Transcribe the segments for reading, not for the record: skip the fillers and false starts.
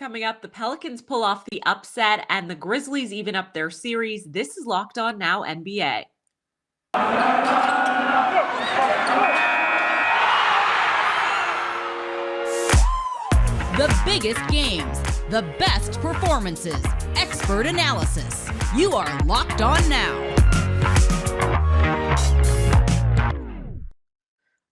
Coming up, the Pelicans pull off the upset and the Grizzlies even up their series. This is Locked On Now NBA. The biggest games, the best performances, expert analysis. You are Locked On Now.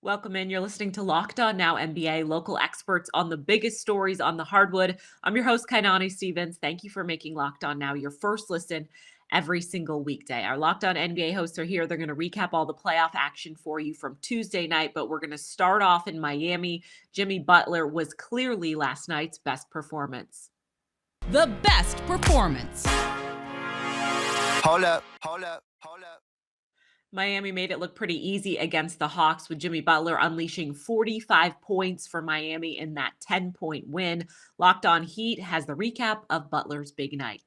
Welcome in. You're listening to Locked On Now NBA, local experts on the biggest stories on the hardwood. I'm your host, Kainani Stevens. Thank you for making Locked On Now your first listen every single weekday. Our Locked On NBA hosts are here. They're going to recap all the playoff action for you from Tuesday night, but we're going to start off in Miami. Jimmy Butler was clearly last night's best performance. The best performance. Hold up. Miami made it look pretty easy against the Hawks with Jimmy Butler unleashing 45 points for Miami in that 10-point win. Locked On Heat has the recap of Butler's big night.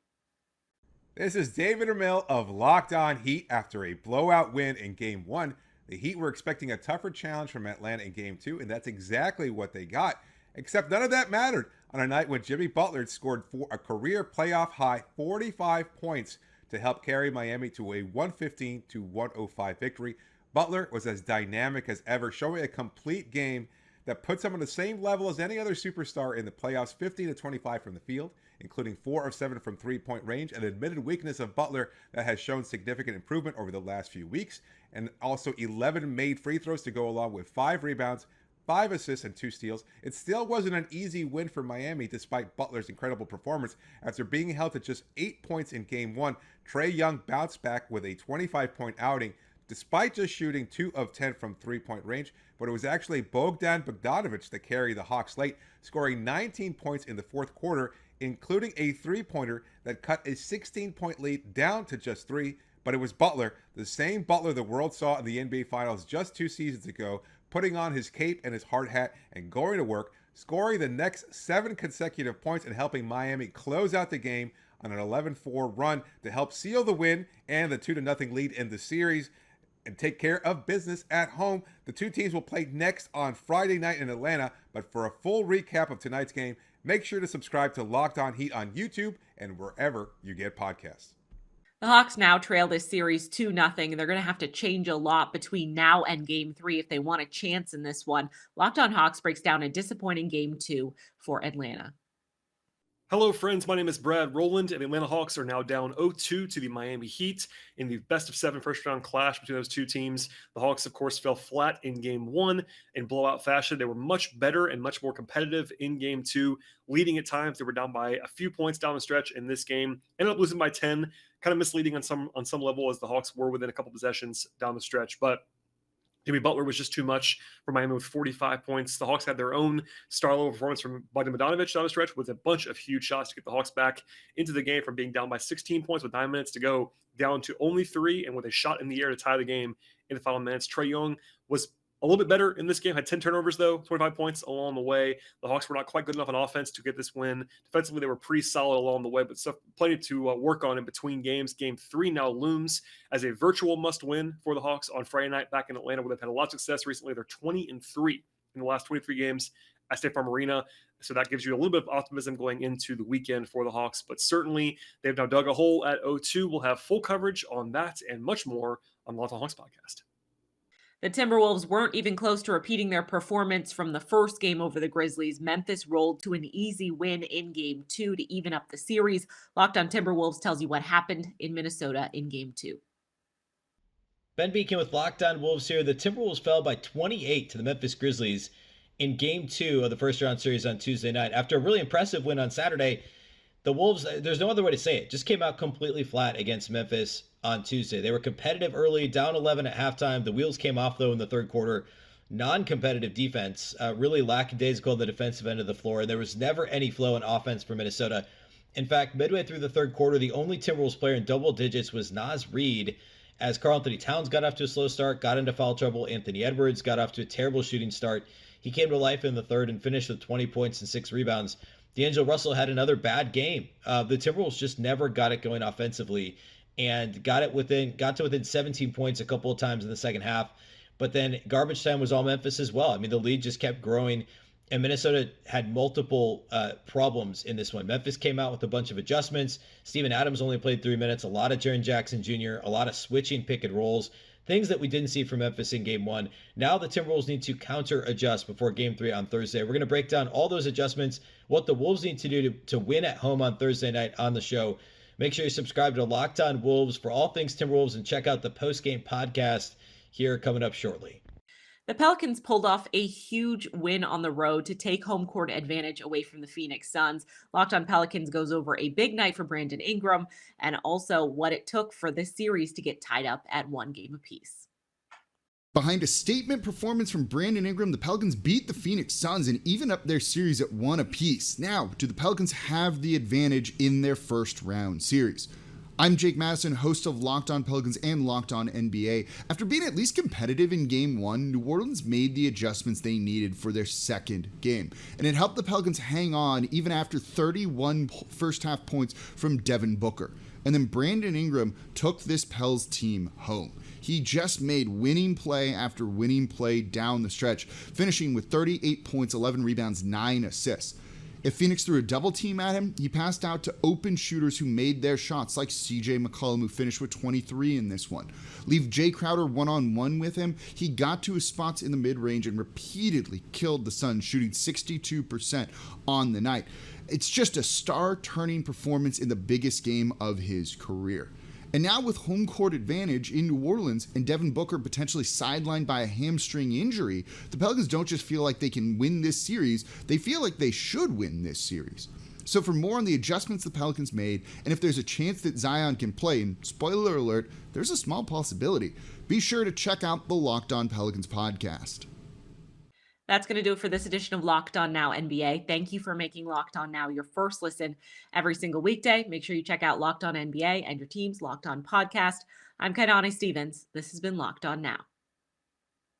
This is David Ramil of Locked On Heat. After a blowout win in Game 1, the Heat were expecting a tougher challenge from Atlanta in Game 2, and that's exactly what they got. Except none of that mattered on a night when Jimmy Butler scored for a career playoff high 45 points to help carry Miami to a 115-105 victory. Butler was as dynamic as ever, showing a complete game that puts him on the same level as any other superstar in the playoffs. 15-25 from the field, including 4 of 7 from three-point range, an admitted weakness of Butler that has shown significant improvement over the last few weeks, and also 11 made free throws to go along with 5 rebounds, 5 assists, and 2 steals. It still wasn't an easy win for Miami despite Butler's incredible performance. After being held to just 8 points in Game 1, Trae Young bounced back with a 25-point outing despite just shooting 2 of 10 from three-point range. But it was actually Bogdan Bogdanovic that carried the Hawks late, scoring 19 points in the fourth quarter, including a three-pointer that cut a 16-point lead down to just 3. But it was Butler, the same Butler the world saw in the NBA Finals just 2 seasons ago, putting on his cape and his hard hat and going to work, scoring the next 7 consecutive points and helping Miami close out the game on an 11-4 run to help seal the win and the 2-0 lead in the series and take care of business at home. The two teams will play next on Friday night in Atlanta, but for a full recap of tonight's game, make sure to subscribe to Locked On Heat on YouTube and wherever you get podcasts. The Hawks now trail this series 2-0. They're going to have to change a lot between now and Game 3 if they want a chance in this one. Locked On Hawks breaks down a disappointing Game 2 for Atlanta. Hello, friends. My name is Brad Rowland, and the Atlanta Hawks are now down 0-2 to the Miami Heat in the best-of-7 first-round clash between those two teams. The Hawks, of course, fell flat in Game 1 in blowout fashion. They were much better and much more competitive in Game 2, leading at times. They were down by a few points down the stretch in this game. Ended up losing by 10, kind of misleading on some level as the Hawks were within a couple possessions down the stretch. But Jimmy Butler was just too much for Miami with 45 points. The Hawks had their own star-level performance from Bogdan Bogdanovic down the stretch with a bunch of huge shots to get the Hawks back into the game from being down by 16 points with 9 minutes to go down to only 3, and with a shot in the air to tie the game in the final minutes. Trae Young was a little bit better in this game, had 10 turnovers, though, 25 points along the way. The Hawks were not quite good enough on offense to get this win. Defensively, they were pretty solid along the way, but plenty to work on in between games. Game 3 now looms as a virtual must-win for the Hawks on Friday night back in Atlanta, where they've had a lot of success recently. They're 20-3 in the last 23 games at State Farm Arena. So that gives you a little bit of optimism going into the weekend for the Hawks. But certainly, they've now dug a hole at 0-2. We'll have full coverage on that and much more on the Locked On Hawks podcast. The Timberwolves weren't even close to repeating their performance from the first game over the Grizzlies. Memphis rolled to an easy win in Game 2 to even up the series. Locked On Timberwolves tells you what happened in Minnesota in Game 2. Ben Beacon with Locked On Wolves here. The Timberwolves fell by 28 to the Memphis Grizzlies in Game 2 of the first-round series on Tuesday night. After a really impressive win on Saturday, the Wolves, there's no other way to say it, just came out completely flat against Memphis on Tuesday. They were competitive early, down 11 at halftime. The wheels came off, though, in the third quarter. Non-competitive defense, really lackadaisical on the defensive end of the floor, and there was never any flow in offense for Minnesota. In fact, midway through the third quarter, the only Timberwolves player in double digits was Naz Reid, as Karl-Anthony Towns got off to a slow start, got into foul trouble. Anthony Edwards got off to a terrible shooting start. He came to life in the third and finished with 20 points and 6 rebounds. D'Angelo Russell had another bad game. The Timberwolves just never got it going offensively and got to within 17 points a couple of times in the second half. But then garbage time was all Memphis as well. I mean, the lead just kept growing And Minnesota had multiple problems in this one. Memphis came out with a bunch of adjustments. Steven Adams only played 3 minutes. A lot of Jaren Jackson Jr., a lot of switching pick and rolls, things that we didn't see from Memphis in game one. Now the Timberwolves need to counter adjust before game 3 on Thursday. We're going to break down all those adjustments, what the Wolves need to do to win at home on Thursday night on the show. Make sure you subscribe to Locked On Wolves for all things Timberwolves and check out the post-game podcast here coming up shortly. The Pelicans pulled off a huge win on the road to take home court advantage away from the Phoenix Suns. Locked On Pelicans goes over a big night for Brandon Ingram and also what it took for this series to get tied up at 1 game apiece. Behind a statement performance from Brandon Ingram, the Pelicans beat the Phoenix Suns and even up their series at 1 apiece. Now, do the Pelicans have the advantage in their first round series? I'm Jake Madison, host of Locked On Pelicans and Locked On NBA. After being at least competitive in Game 1, New Orleans made the adjustments they needed for their second game. And it helped the Pelicans hang on even after 31 first-half points from Devin Booker. And then Brandon Ingram took this Pels team home. He just made winning play after winning play down the stretch, finishing with 38 points, 11 rebounds, 9 assists. If Phoenix threw a double team at him, he passed out to open shooters who made their shots, like CJ McCollum, who finished with 23 in this one. Leave Jay Crowder one-on-one with him, he got to his spots in the mid-range and repeatedly killed the Suns, shooting 62% on the night. It's just a star-turning performance in the biggest game of his career. And now with home court advantage in New Orleans and Devin Booker potentially sidelined by a hamstring injury, the Pelicans don't just feel like they can win this series, they feel like they should win this series. So for more on the adjustments the Pelicans made, and if there's a chance that Zion can play, and spoiler alert, there's a small possibility, be sure to check out the Locked On Pelicans podcast. That's going to do it for this edition of Locked On Now NBA. Thank you for making Locked On Now your first listen every single weekday. Make sure you check out Locked On NBA and your team's Locked On podcast. I'm Kaidani Stevens. This has been Locked On Now.